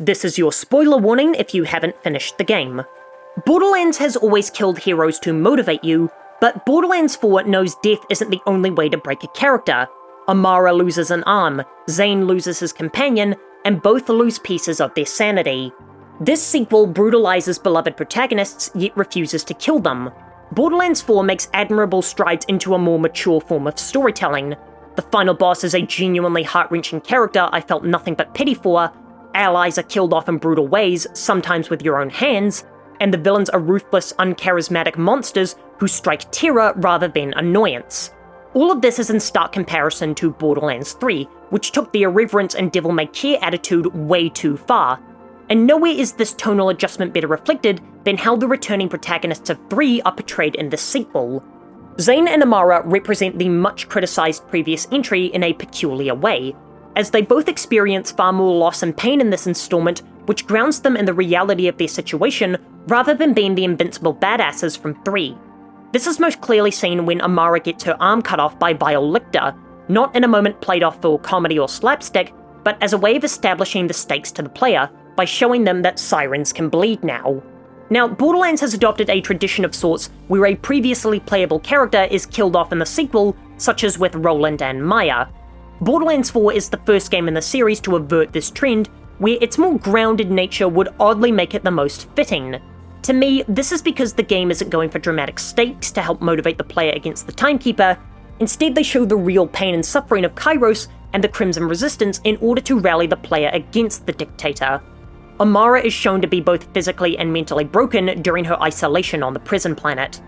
This is your spoiler warning if you haven't finished the game. Borderlands has always killed heroes to motivate you, but Borderlands 4 knows death isn't the only way to break a character. Amara loses an arm, Zane loses his companion, and both lose pieces of their sanity. This sequel brutalizes beloved protagonists, yet refuses to kill them. Borderlands 4 makes admirable strides into a more mature form of storytelling. The final boss is a genuinely heart-wrenching character I felt nothing but pity for, allies are killed off in brutal ways, sometimes with your own hands, and the villains are ruthless, uncharismatic monsters who strike terror rather than annoyance. All of this is in stark comparison to Borderlands 3, which took the irreverence and devil-may-care attitude way too far. And nowhere is this tonal adjustment better reflected than how the returning protagonists of 3 are portrayed in this sequel. Zane and Amara represent the much-criticized previous entry in a peculiar way, as they both experience far more loss and pain in this installment, which grounds them in the reality of their situation rather than being the invincible badasses from 3. This is most clearly seen when Amara gets her arm cut off by vile Lictor, not in a moment played off for comedy or slapstick, but as a way of establishing the stakes to the player by showing them that sirens can bleed now. Now, Borderlands has adopted a tradition of sorts where a previously playable character is killed off in the sequel, such as with Roland and Maya. Borderlands 4 is the first game in the series to avert this trend, where its more grounded nature would oddly make it the most fitting. To me, this is because the game isn't going for dramatic stakes to help motivate the player against the Timekeeper. Instead, they show the real pain and suffering of Kairos and the Crimson Resistance in order to rally the player against the Dictator. Amara is shown to be both physically and mentally broken during her isolation on the prison planet,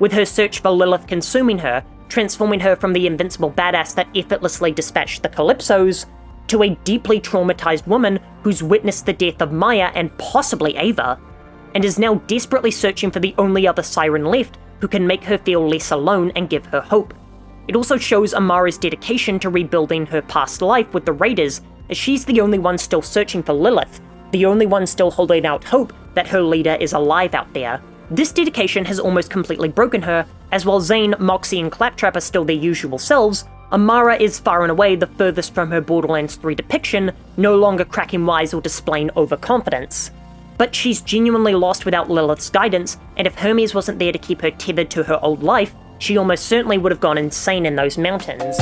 with her search for Lilith consuming her, transforming her from the invincible badass that effortlessly dispatched the Calypsos, to a deeply traumatized woman who's witnessed the death of Maya and possibly Ava, and is now desperately searching for the only other siren left who can make her feel less alone and give her hope. It also shows Amara's dedication to rebuilding her past life with the Raiders, as she's the only one still searching for Lilith, the only one still holding out hope that her leader is alive out there. This dedication has almost completely broken her, as while Zane, Moxie, and Claptrap are still their usual selves, Amara is far and away the furthest from her Borderlands 3 depiction, no longer cracking wise or displaying overconfidence. But she's genuinely lost without Lilith's guidance, and if Hermes wasn't there to keep her tethered to her old life, she almost certainly would have gone insane in those mountains.